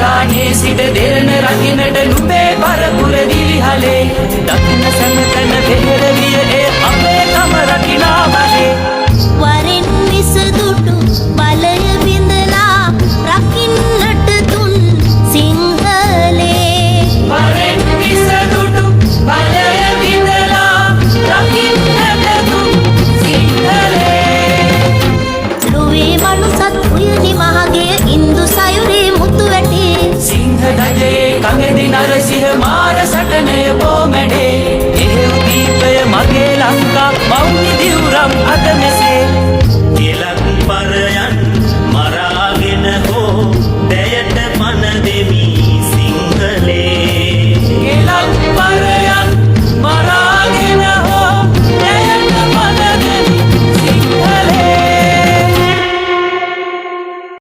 පුරාණේ සිට දෙරණ රකින්නට නුඹේ පරපුර විලිහලේ දකින්න සැමතන වෙහෙරවිය ඒ අපේ කම රකිනා බලේ වරෙන් විසදුටු බලය බිඳලා රකින්නට තුන් සිංහලේ වරෙන් විසදුටු බලය බිඳලා රකින්නට තුන් සිංහලේ ලොවේ මනුසත් උයනි මහගේ ඉන්දු සයුරේ මුතු වැටේ සිංහ දජයේ කඟෙදි නරසිංහ මාර සටනය